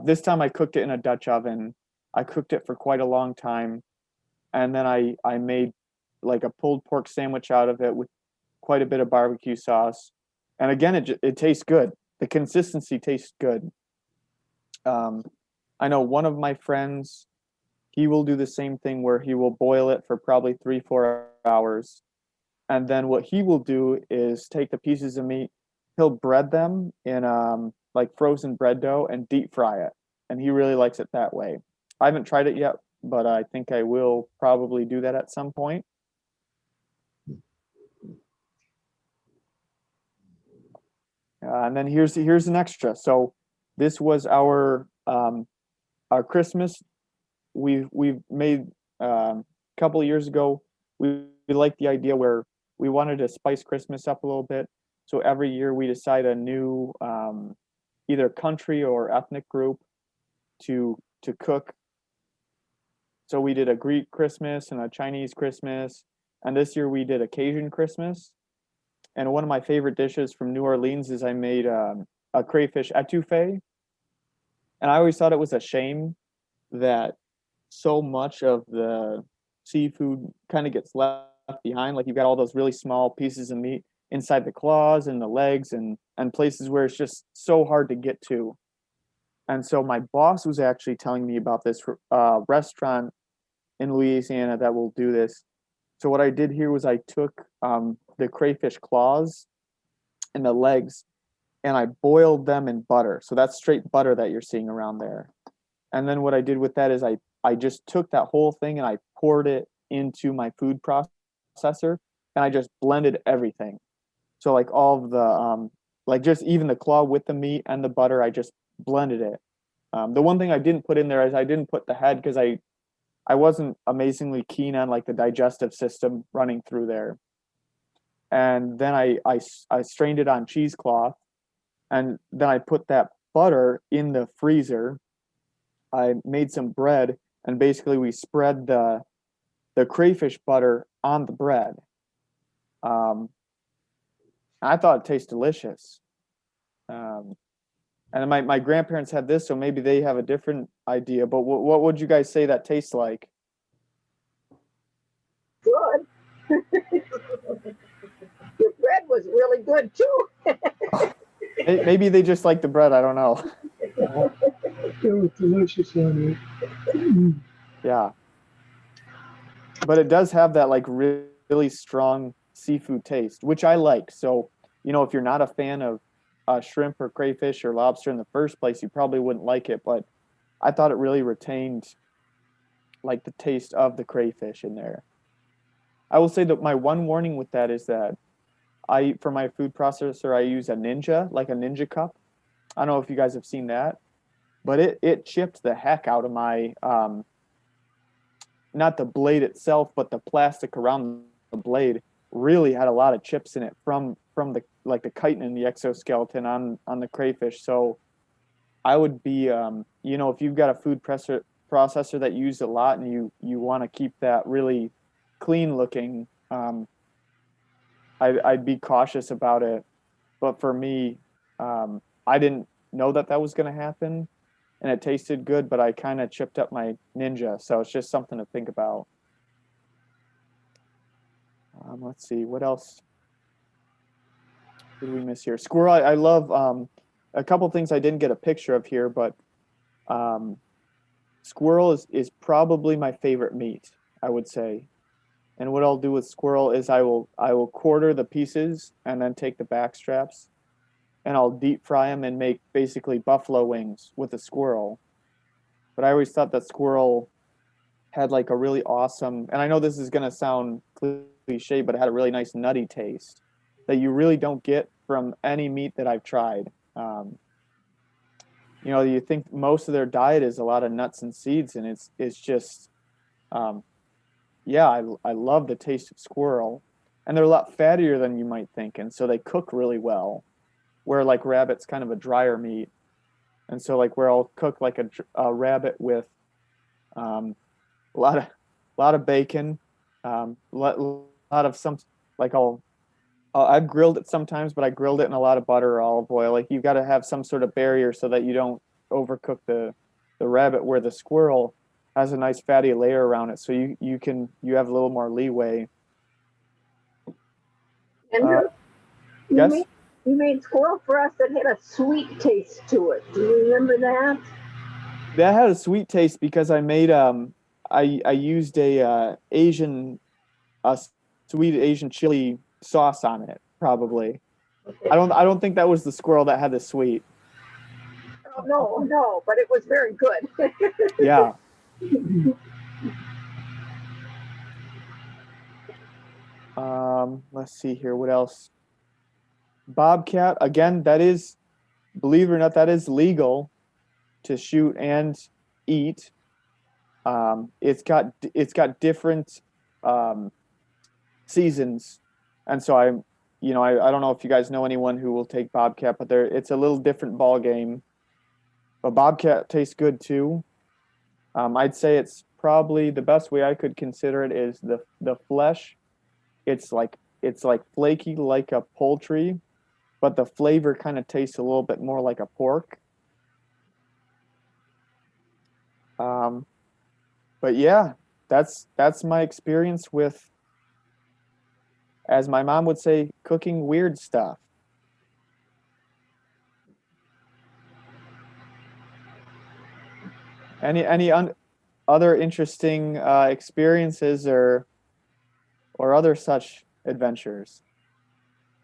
This time I cooked it in a Dutch oven. I cooked it for quite a long time, and then I made like a pulled pork sandwich out of it with quite a bit of barbecue sauce. And again, it tastes good. The consistency tastes good. I know one of my friends, he will do the same thing, where he will boil it for probably 3-4 hours. And then what he will do is take the pieces of meat, he'll bread them in like frozen bread dough and deep fry it. And he really likes it that way. I haven't tried it yet, but I think I will probably do that at some point. And then here's an extra. So this was our Christmas. We've made a couple of years ago. We liked the idea where we wanted to spice Christmas up a little bit. So every year we decide a new either country or ethnic group to cook. So we did a Greek Christmas and a Chinese Christmas, and this year we did a Cajun Christmas. And one of my favorite dishes from New Orleans is I made a crayfish etouffee. And I always thought it was a shame that so much of the seafood kind of gets left behind. Like, you've got all those really small pieces of meat inside the claws and the legs and places where it's just so hard to get to. And so my boss was actually telling me about this restaurant in Louisiana that will do this. So what I did here was I took the crayfish claws and the legs, and I boiled them in butter. So that's straight butter that you're seeing around there. And then what I did with that is I just took that whole thing and I poured it into my food processor, and I just blended everything. So like all of the, like just even the claw with the meat and the butter, I just blended it. The one thing I didn't put in there is I didn't put the head, because I wasn't amazingly keen on like the digestive system running through there. And then I strained it on cheesecloth, and then I put that butter in the freezer. I made some bread, and basically we spread the crayfish butter on the bread. I thought it tasted delicious. And my grandparents had this, so maybe they have a different idea. But what would you guys say that tastes like? really good too. Maybe they just like the bread. I don't know. It was delicious on it. Yeah. But it does have that like really strong seafood taste, which I like. So, you know, if you're not a fan of shrimp or crayfish or lobster in the first place, you probably wouldn't like it. But I thought it really retained like the taste of the crayfish in there. I will say that my one warning with that is that for my food processor, I use a Ninja, like a Ninja cup. I don't know if you guys have seen that, but it chipped the heck out of my, not the blade itself, but the plastic around the blade really had a lot of chips in it from the like the chitin in the exoskeleton on the crayfish. So I would be, you know, if you've got a food processor that you use a lot and you want to keep that really clean looking, I'd be cautious about it. But for me, I didn't know that was going to happen, and it tasted good, but I kind of chipped up my Ninja, so it's just something to think about. Let's see, what else did we miss here? Squirrel, I love a couple things I didn't get a picture of here, but squirrel is probably my favorite meat, I would say. And what I'll do with squirrel is I will quarter the pieces and then take the back straps, and I'll deep fry them and make basically buffalo wings with the squirrel. But I always thought that squirrel had like a really awesome, and I know this is going to sound cliche, but it had a really nice nutty taste that you really don't get from any meat that I've tried. You know, you think most of their diet is a lot of nuts and seeds, and it's just, yeah, I love the taste of squirrel, and they're a lot fattier than you might think, and so they cook really well. Where like rabbit's kind of a drier meat, and so like where I'll cook like a rabbit with a lot of bacon, lot of some like I've grilled it sometimes, but I grilled it in a lot of butter or olive oil. Like you've got to have some sort of barrier so that you don't overcook the rabbit. Where the squirrel has a nice fatty layer around it, so you have a little more leeway. Andrew, yes. You made squirrel for us that had a sweet taste to it. Do you remember that? That had a sweet taste because I made I used a sweet Asian chili sauce on it, probably. Okay. I don't think that was the squirrel that had the sweet. Oh, no, but it was very good. Yeah. Let's see here. What else? Bobcat, again, that is, believe it or not, that is legal to shoot and eat. It's got different seasons, and so I don't know if you guys know anyone who will take bobcat, but it's a little different ball game. But bobcat tastes good too. I'd say it's probably the best way I could consider it is the flesh. It's like flaky like a poultry, but the flavor kind of tastes a little bit more like a pork. But yeah, that's my experience with, as my mom would say, cooking weird stuff. Any other interesting experiences or other such adventures?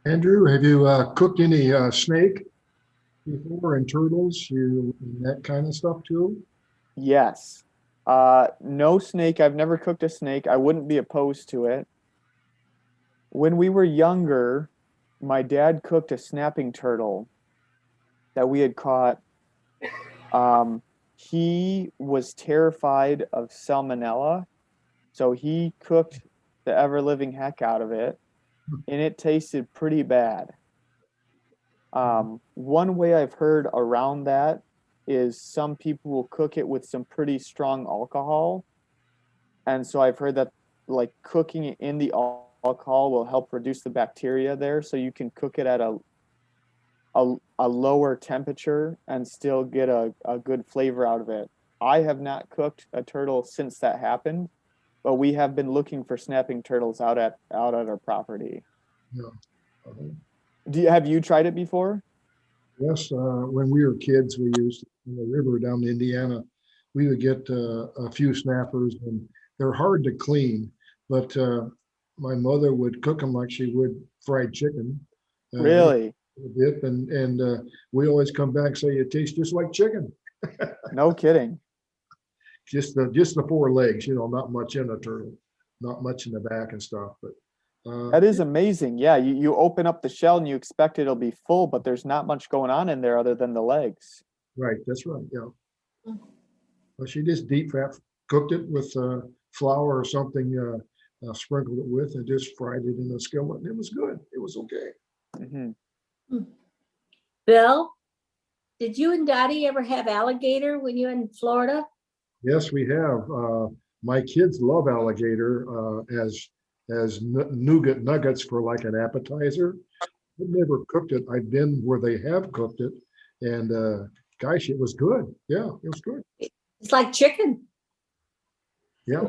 Andrew, have you cooked any snake before, and turtles, that kind of stuff too? Yes. No snake. I've never cooked a snake. I wouldn't be opposed to it. When we were younger, my dad cooked a snapping turtle that we had caught. He was terrified of salmonella, so he cooked the ever-living heck out of it, and it tasted pretty bad. One way I've heard around that is some people will cook it with some pretty strong alcohol, and so I've heard that like cooking it in the alcohol will help reduce the bacteria there, so you can cook it at a lower temperature and still get a good flavor out of it. I have not cooked a turtle since that happened, but we have been looking for snapping turtles out at our property. Yeah. Have you tried it before? Yes, when we were kids, we used in the river down in Indiana, we would get a few snappers, and they're hard to clean, but my mother would cook them like she would fried chicken. Really? A dip, and we always come back and say it tastes just like chicken. No kidding. Just the four legs, not much in the turtle, not much in the back and stuff, but That is amazing. Yeah, you open up the shell and you expect it'll be full, but there's not much going on in there other than the legs. right, that's right, yeah. Well, she just deep fat cooked it with flour or something, sprinkled it with, and just fried it in the skillet, and it was good. It was okay. Mm-hmm. Bill, did you and Dottie ever have alligator when you were in Florida? Yes, we have. My kids love alligator as nougat nuggets for like an appetizer. I've never cooked it. I've been where they have cooked it, and gosh, it was good. Yeah, it was good. It's like chicken. Yeah.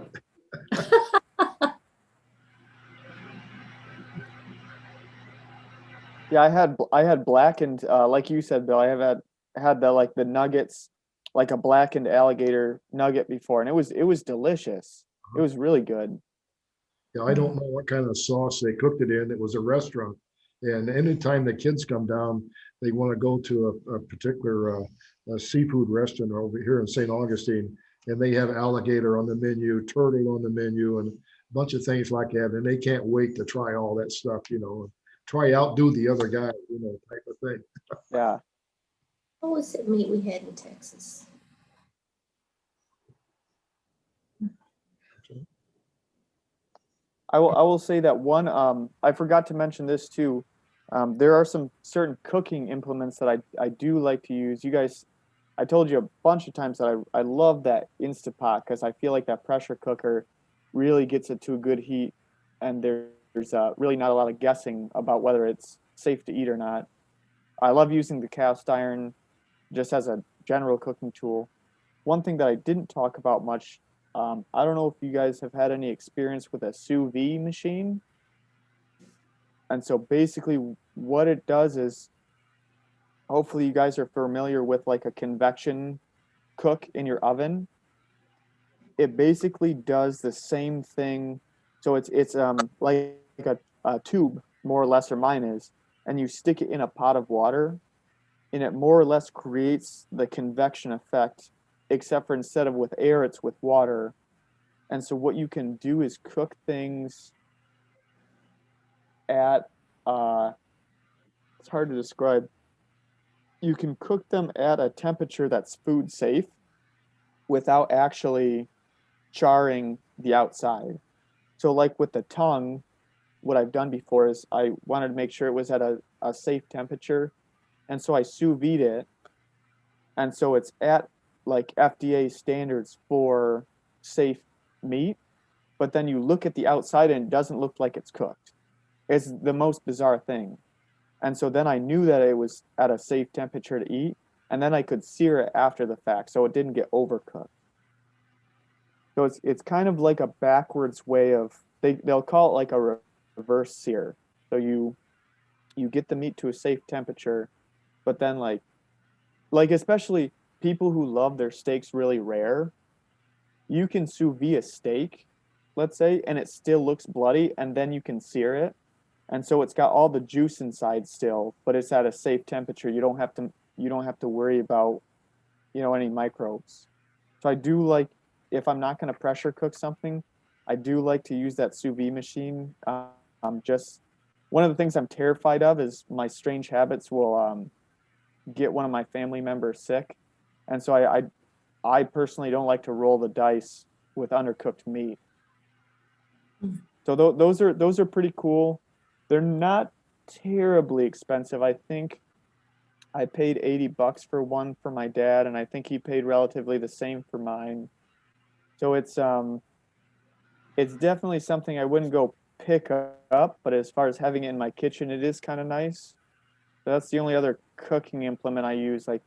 Yeah, I had blackened, like you said, Bill. I have had the nuggets, like a blackened alligator nugget before, and it was delicious. It was really good. Yeah, I don't know what kind of sauce they cooked it in. It was a restaurant, and anytime the kids come down, they want to go to a particular seafood restaurant over here in St. Augustine, and they have alligator on the menu, turtle on the menu, and a bunch of things like that, and they can't wait to try all that stuff, try outdo the other guy, type of thing. Yeah. What was it meat we had in Texas? I will say that one, I forgot to mention this too. There are some certain cooking implements that I do like to use. You guys, I told you a bunch of times that I love that Instapot because I feel like that pressure cooker really gets it to a good heat, and there's really not a lot of guessing about whether it's safe to eat or not. I love using the cast iron just as a general cooking tool. One thing that I didn't talk about much, I don't know if you guys have had any experience with a sous vide machine. And so basically what it does is, hopefully you guys are familiar with like a convection cook in your oven. It basically does the same thing. So it's like a tube, more or less, or mine is, and you stick it in a pot of water, and it more or less creates the convection effect, except for instead of with air, it's with water. And so what you can do is cook things at, it's hard to describe. You can cook them at a temperature that's food safe without actually charring the outside. So like with the tongue, what I've done before is I wanted to make sure it was at a safe temperature. And so I sous vide it. And so it's at like FDA standards for safe meat. But then you look at the outside and it doesn't look like it's cooked. It's the most bizarre thing. And so then I knew that it was at a safe temperature to eat. And then I could sear it after the fact so it didn't get overcooked. So it's kind of like a backwards way of, they'll call it like a reverse sear. So you get the meat to a safe temperature, but then like especially people who love their steaks really rare, you can sous vide a steak, let's say, and it still looks bloody, and then you can sear it. And so it's got all the juice inside still, but it's at a safe temperature. You don't have to worry about, any microbes. So I do like, if I'm not going to pressure cook something, I do like to use that sous vide machine. Just one of the things I'm terrified of is my strange habits will get one of my family members sick, and so I personally don't like to roll the dice with undercooked meat. So those are pretty cool. They're not terribly expensive. I think I paid $80 for one for my dad, and I think he paid relatively the same for mine. So it's definitely something I wouldn't go pick up, but as far as having it in my kitchen, it is kind of nice. So that's the only other cooking implement I use, like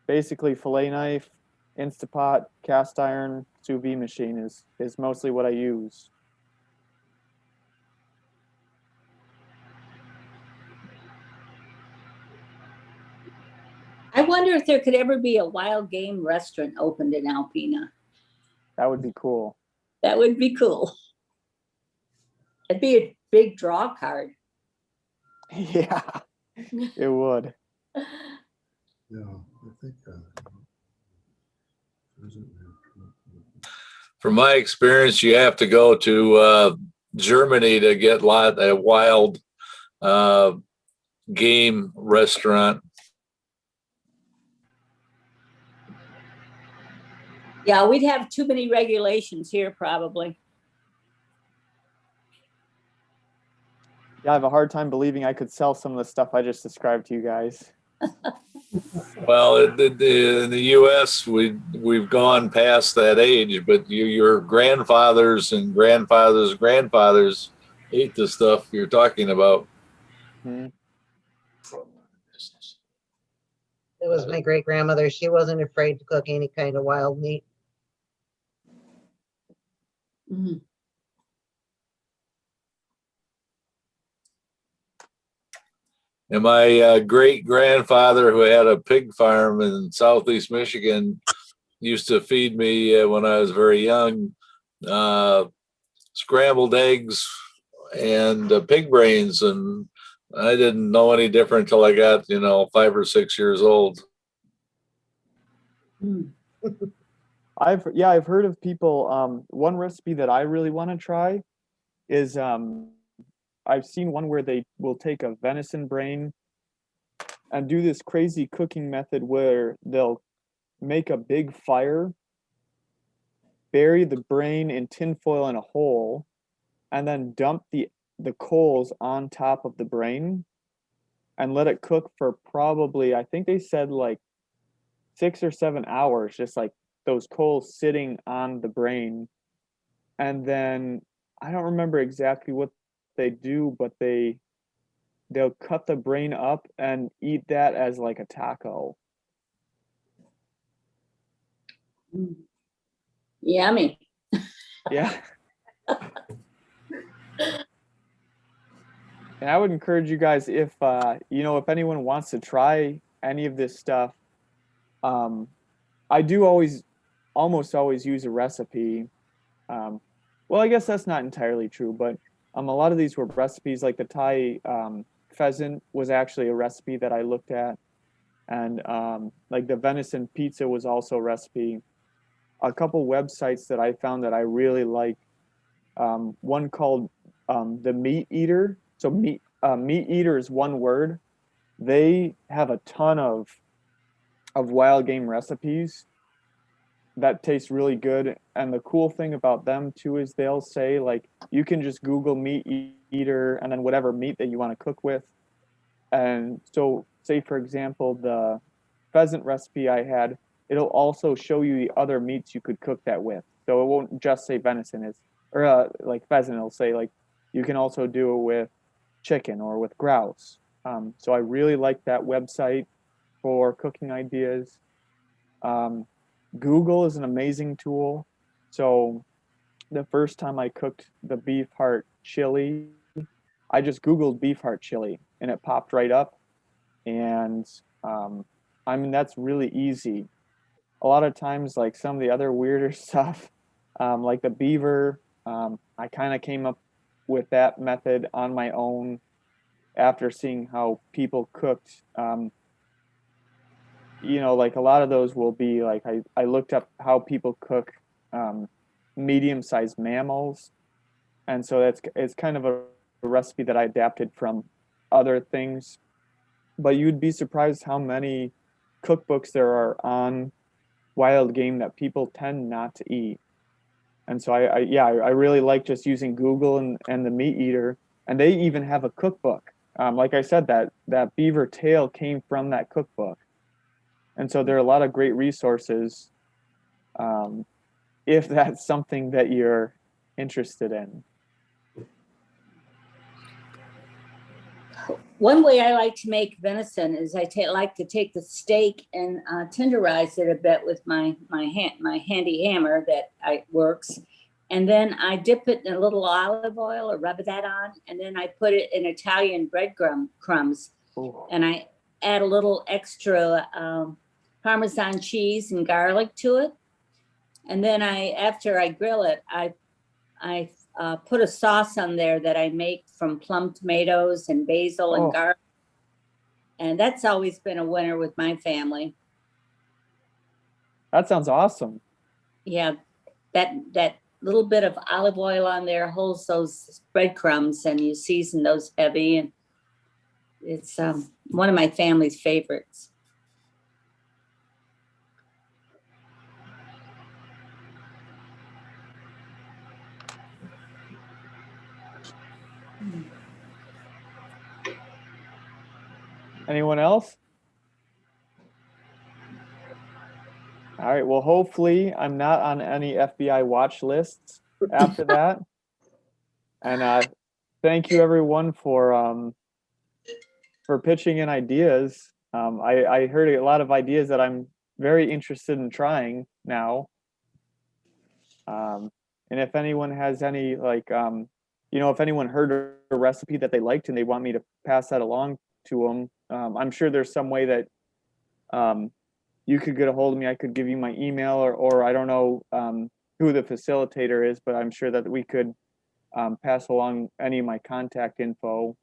basically fillet knife, Instapot, cast iron, sous vide machine is mostly what I use. I wonder if there could ever be a wild game restaurant opened in Alpena. That would be cool. That would be cool. It'd be a big draw card. Yeah, it would. Yeah, I think. From my experience, you have to go to Germany to get a wild game restaurant. Yeah, we'd have too many regulations here probably. Yeah, I have a hard time believing I could sell some of the stuff I just described to you guys. Well, in the U.S., we've gone past that age, but your grandfathers and grandfathers' grandfathers ate the stuff you're talking about. Hmm. It was my great grandmother. She wasn't afraid to cook any kind of wild meat. Mhm. And my great grandfather, who had a pig farm in Southeast Michigan, used to feed me when I was very young, scrambled eggs and pig brains, and I didn't know any different until I got 5 or 6 years old. I've heard of people. One recipe that I really want to try is I've seen one where they will take a venison brain and do this crazy cooking method where they'll make a big fire, bury the brain in tinfoil in a hole, and then dump the coals on top of the brain and let it cook for probably, I think they said like 6 or 7 hours, just like those coals sitting on the brain. And then I don't remember exactly what they do, but they'll cut the brain up and eat that as like a taco. Yummy. Yeah. And I would encourage you guys, if if anyone wants to try any of this stuff, I do almost always use a recipe. Well, I guess that's not entirely true, but a lot of these were recipes. Like the Thai pheasant was actually a recipe that I looked at, and like the venison pizza was also a recipe. A couple websites that I found that I really like. One called the Meat Eater. So Meat Eater is one word. They have a ton of wild game recipes that taste really good. And the cool thing about them too is they'll say like you can just Google Meat Eater and then whatever meat that you want to cook with. And so say for example the pheasant recipe I had, it'll also show you the other meats you could cook that with. So it won't just say venison like pheasant. It'll say like you can also do it with chicken or with grouse. So I really like that website for cooking ideas. Google is an amazing tool. So the first time I cooked the beef heart chili, I just Googled beef heart chili and it popped right up. And that's really easy. A lot of times, like some of the other weirder stuff, like the Beaver, I kind of came up with that method on my own after seeing how people cooked. Like a lot of those will be like I looked up how people cook medium-sized mammals, and so it's kind of a recipe that I adapted from other things. But you'd be surprised how many cookbooks there are on wild game that people tend not to eat. And so I really like just using Google and the Meat Eater, and they even have a cookbook. Like I said, that beaver tail came from that cookbook. And so there are a lot of great resources if that's something that you're interested in. One way I like to make venison is I like to take the steak and tenderize it a bit with my handy hammer that works. And then I dip it in a little olive oil or rub that on. And then I put it in Italian bread crumbs. And I add a little extra Parmesan cheese and garlic to it. And then after I grill it, I put a sauce on there that I make from plum tomatoes and basil and garlic. And that's always been a winner with my family. That sounds awesome. Yeah, that little bit of olive oil on there holds those breadcrumbs, and you season those heavy, and it's one of my family's favorites. Anyone else? All right, well, hopefully I'm not on any FBI watch lists after that. And thank you everyone for pitching in ideas. I heard a lot of ideas that I'm very interested in trying now. And if anyone has any, like, if anyone heard a recipe that they liked and they want me to pass that along to them, I'm sure there's some way that you could get a hold of me. I could give you my email, or I don't know who the facilitator is, but I'm sure that we could pass along any of my contact info.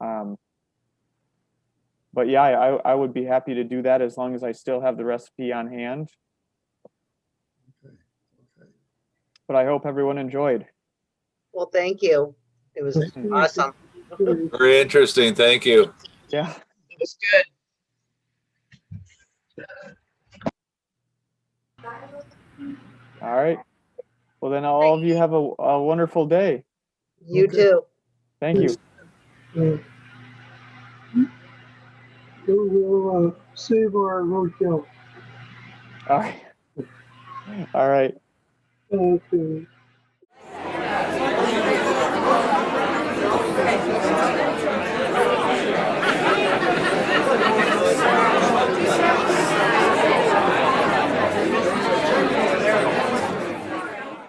But yeah, I would be happy to do that as long as I still have the recipe on hand. Okay. But I hope everyone enjoyed. Well, thank you. It was awesome. Very interesting. Thank you. Yeah. It was good. All right. Well, then all of you have a wonderful day. You too. Thank you. We'll save our roadkill. All right. All right. Okay.